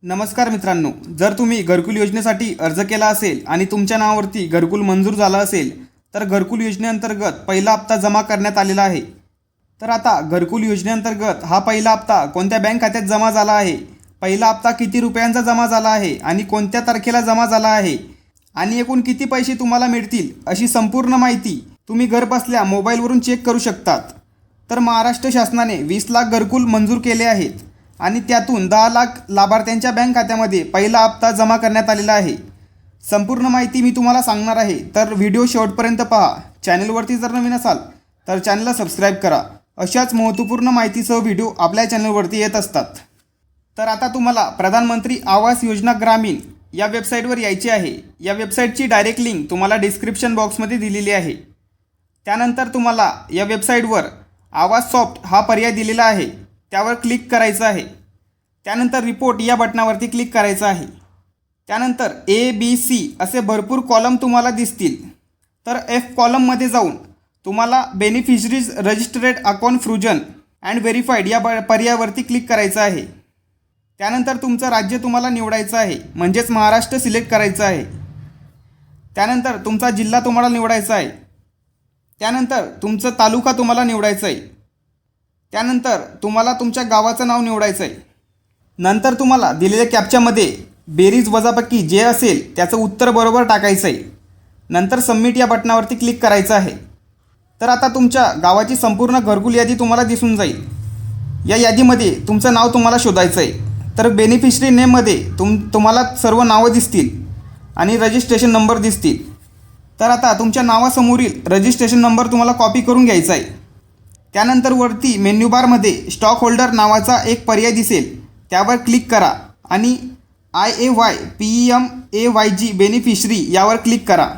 नमस्कार मित्रांनो, जर तुम्ही घरकुल योजनेसाठी अर्ज केला असेल आणि तुमच्या नावावरती घरकुल मंजूर झाला असेल तर घरकुल योजनेअंतर्गत पहिला हप्ता जमा करण्यात आलेला आहे। तर आता घरकुल योजनेअंतर्गत हा पहिला हप्ता कोणत्या बँक खात्यात जमा झाला आहे, पहिला हप्ता किती रुपयांचा जमा झाला आहे आणि कोणत्या तारखेला जमा झाला आहे आणि एकूण किती पैसे तुम्हाला मिळतील अशी संपूर्ण माहिती तुम्ही घरबसल्या मोबाईलवरून चेक करू शकतात। तर महाराष्ट्र शासनाने 20 लाख घरकुल मंजूर केले आहेत आणि त्यातून 10 लाख लाभार्थ्यांच्या बँक खात्यामध्ये पहिला हप्ता जमा करण्यात आलेला आहे। संपूर्ण माहिती मी तुम्हाला सांगणार आहे, तर व्हिडिओ शेवटपर्यंत पहा। चॅनलवरती जर नवीन असाल तर चॅनलला सबस्क्राईब करा। अशाच महत्त्वपूर्ण माहितीसह व्हिडिओ आपल्या चॅनलवरती येत असतात। तर आता तुम्हाला प्रधानमंत्री आवास योजना ग्रामीण या वेबसाईटवर यायचे आहे। या वेबसाईटची डायरेक्ट लिंक तुम्हाला डिस्क्रिप्शन बॉक्समध्ये दिलेली आहे। त्यानंतर तुम्हाला या वेबसाईटवर आवास सॉफ्ट हा पर्याय दिलेला आहे, त्यावर क्लिक करायचं आहे। त्यानंतर रिपोर्ट या बटनावरती क्लिक करायचं आहे। त्यानंतर ABC असे भरपूर कॉलम तुम्हाला दिसतील। तर F कॉलममध्ये जाऊन तुम्हाला beneficiaries registered account frozen and verified या पर्यायावरती क्लिक करायचं आहे। त्यानंतर तुमचं राज्य तुम्हाला निवडायचं आहे, म्हणजेच महाराष्ट्र सिलेक्ट करायचं आहे। त्यानंतर तुमचा जिल्हा तुम्हाला निवडायचा आहे। त्यानंतर तुमचं तालुका तुम्हाला निवडायचं आहे। त्यानंतर तुम्हाला तुमच्या गावाचं नाव निवडायचं आहे। नंतर तुम्हाला दिलेल्या कॅप्चामध्ये बेरीज वजाबाकी जे असेल त्याचं उत्तर बरोबर टाकायचं आहे। नंतर सबमिट या बटनावरती क्लिक करायचं आहे। तर आता तुमच्या गावाची संपूर्ण घरकुल यादी तुम्हाला दिसून जाईल। या यादीमध्ये तुमचं नाव तुम्हाला शोधायचं आहे। तर बेनिफिशरी नेममध्ये तुम्हाला सर्व नावं दिसतील आणि रजिस्ट्रेशन नंबर दिसतील। तर आता तुमच्या नावासमोरील रजिस्ट्रेशन नंबर तुम्हाला कॉपी करून घ्यायचा आहे। त्यानंतर वरती मेन्यू बारमध्ये स्टॉक होल्डर नावाचा एक पर्याय दिसेल, त्यावर क्लिक करा आणि IAY-PEM-AYG बेनिफिशरी यावर क्लिक करा।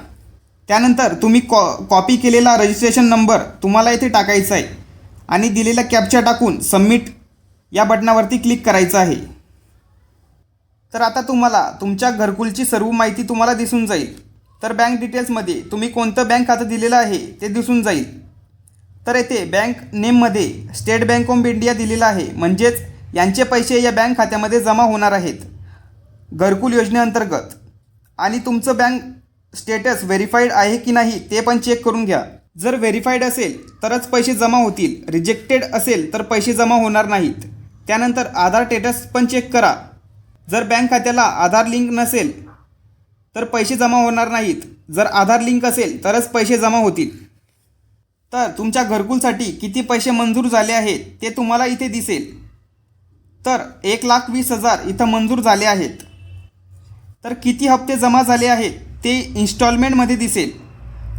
त्यानंतर तुम्ही कॉपी केलेला रजिस्ट्रेशन नंबर तुम्हाला इथे टाकायचा आहे आणि दिलेला कॅप्चा टाकून सबमिट या बटनावरती क्लिक करायचं आहे। तर आता तुम्हाला तुमच्या घरकुलची सर्व माहिती तुम्हाला दिसून जाईल। तर बँक डिटेल्समध्ये तुम्ही कोणतं बँक खातं दिलेलं आहे ते दिसून जाईल। तर येथे बँक नेममध्ये स्टेट बँक ऑफ इंडिया दिलेलं आहे, म्हणजेच यांचे पैसे या बँक खात्यामध्ये जमा होणार आहेत घरकुल योजनेअंतर्गत। आणि तुमचं बँक स्टेटस व्हेरीफाईड आहे की नाही ते पण चेक करून घ्या। जर व्हेरीफाईड असेल तरच पैसे जमा होतील, रिजेक्टेड असेल तर पैसे जमा होणार नाहीत। त्यानंतर आधार स्टेटस पण चेक करा। जर बँक खात्याला आधार लिंक नसेल तर पैसे जमा होणार नाहीत, जर आधार लिंक असेल तरच पैसे जमा होतील। तर तुमच्या घरकुलसाठी किती पैसे मंजूर झाले आहेत ते तुम्हाला इथे दिसेल। तर 1,20,000 इथं मंजूर झाले आहेत। तर किती हप्ते जमा झाले आहेत ते इन्स्टॉलमेंटमध्ये दिसेल।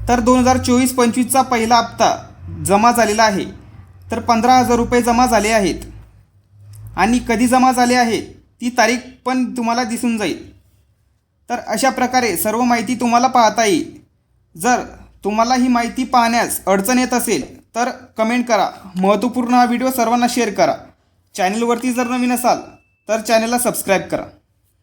तर 2024-25चा पहिला हप्ता जमा झालेला आहे, तर 15,000 रुपये जमा झाले आहेत आणि कधी जमा झाले आहे ती तारीख पण तुम्हाला दिसून जाईल। तर अशा प्रकारे सर्व माहिती तुम्हाला पाहता येईल। जर तुम्हाला ही माहिती पाहण्यास अडचण येत असेल तर कमेंट करा। महत्त्वपूर्ण हा व्हिडिओ सर्वांना शेअर करा। चॅनलवरती जर नवीन असाल तर चॅनलला सबस्क्राईब करा।